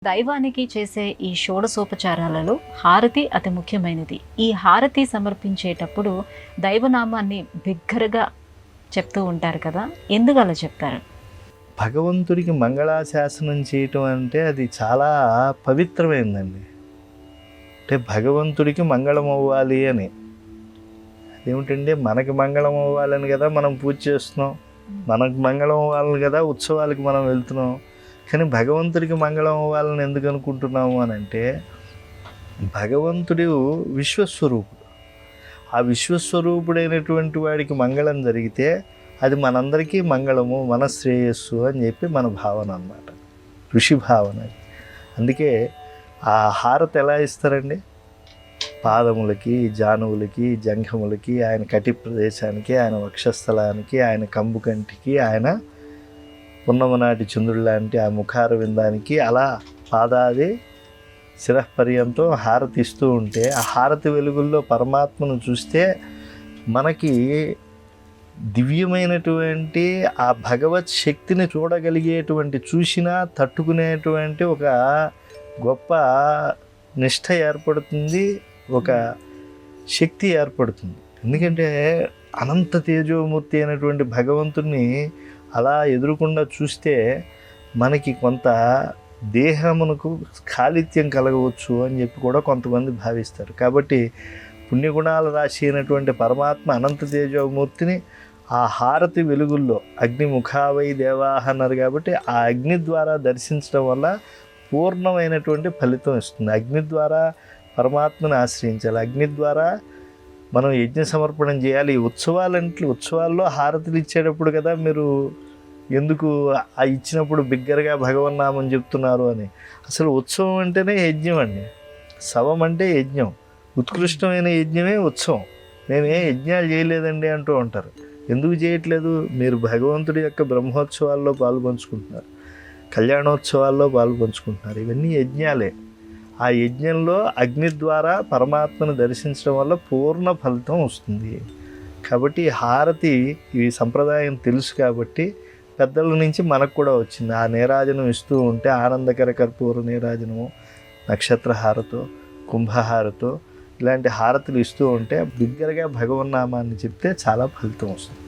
దైవానికి చేసే ఈ షోడశోపచారాలలో హారతి అతి ముఖ్యమైనది. ఈ హారతి సమర్పించేటప్పుడు దైవనామాన్ని బిగ్గరగా చెప్తూ ఉంటారు కదా, ఎందుకు అలా చెప్తారు? భగవంతుడికి మంగళాశాసనం చేయటం అంటే అది చాలా పవిత్రమైందండి. అంటే భగవంతుడికి మంగళం అవ్వాలి అని. అదేమిటంటే మనకి మంగళం అవ్వాలని కదా మనం పూజ చేస్తున్నాం, మనకు మంగళం అవ్వాలని కదా ఉత్సవాలకి మనం వెళ్తున్నాం. కానీ భగవంతుడికి మంగళం అవ్వాలని ఎందుకు అనుకుంటున్నాము అని అంటే, భగవంతుడు విశ్వస్వరూపుడు. ఆ విశ్వస్వరూపుడైనటువంటి వాడికి మంగళం జరిగితే అది మనందరికీ మంగళము, మన శ్రేయస్సు అని చెప్పి మన భావన అన్నమాట, ఋషి భావన. అందుకే ఆ హారతి ఎలా ఇస్తారండి? పాదములకి, జానువులకి, జంఘములకి, ఆయన కటి ప్రదేశానికి, ఆయన వక్షస్థలానికి, ఆయన కంబు కంటికి, ఆయన పున్నమనాటి చంద్రుడు లాంటి ఆ ముఖార విందానికి, అలా పాదాది శిరపర్యంతం హారతి ఇస్తూ ఉంటే, ఆ హారతి వెలుగుల్లో పరమాత్మను చూస్తే మనకి దివ్యమైనటువంటి ఆ భగవత్ శక్తిని చూడగలిగేటువంటి, చూసినా తట్టుకునేటువంటి ఒక గొప్ప నిష్ఠ ఏర్పడుతుంది, ఒక శక్తి ఏర్పడుతుంది. ఎందుకంటే అనంత తేజోమూర్తి అయినటువంటి భగవంతుణ్ణి అలా ఎదురుకుండా చూస్తే మనకి కొంత దేహమునకు కాలిత్యం కలగవచ్చు అని చెప్పి కూడా కొంతమంది భావిస్తారు. కాబట్టి పుణ్యగుణాల రాశి అయినటువంటి పరమాత్మ అనంత తేజోమూర్తిని ఆ హారతి వెలుగుల్లో, అగ్నిముఖావై దేవాహ అన్నారు కాబట్టి ఆ అగ్ని ద్వారా దర్శించడం వల్ల పూర్ణమైనటువంటి ఫలితం ఇస్తుంది. అగ్ని ద్వారా పరమాత్మని ఆశ్రయించాలి, అగ్ని ద్వారా మనం యజ్ఞ సమర్పణం చేయాలి. ఉత్సవాల్లో హారతులు ఇచ్చేటప్పుడు కదా మీరు ఎందుకు ఆ ఇచ్చినప్పుడు బిగ్గరగా భగవన్నామం చెప్తున్నారు అని. అసలు ఉత్సవం అంటేనే యజ్ఞం అండి. శవం అంటే యజ్ఞం, ఉత్కృష్టమైన యజ్ఞమే ఉత్సవం. మేమే యజ్ఞాలు చేయలేదండి అంటూ ఉంటారు. ఎందుకు చేయట్లేదు? మీరు భగవంతుడి యొక్క బ్రహ్మోత్సవాల్లో పాల్పంచుకుంటున్నారు, కళ్యాణోత్సవాల్లో పాల్పంచుకుంటున్నారు. ఇవన్నీ యజ్ఞాలే. ఆ యజ్ఞంలో అగ్ని ద్వారా పరమాత్మను దర్శించడం వల్ల పూర్ణ ఫలితం వస్తుంది. కాబట్టి హారతి ఈ సంప్రదాయం తెలుసు కాబట్టి పెద్దల నుంచి మనకు కూడా వచ్చింది. ఆ నీరాజనం ఇస్తూ ఉంటే ఆనందకర కర్పూర నీరాజనము, నక్షత్ర హారతో, కుంభహారతో ఇలాంటి హారతులు ఇస్తూ ఉంటే బిగ్గరగా భగవన్నామాన్ని చెప్తే చాలా ఫలితం వస్తుంది.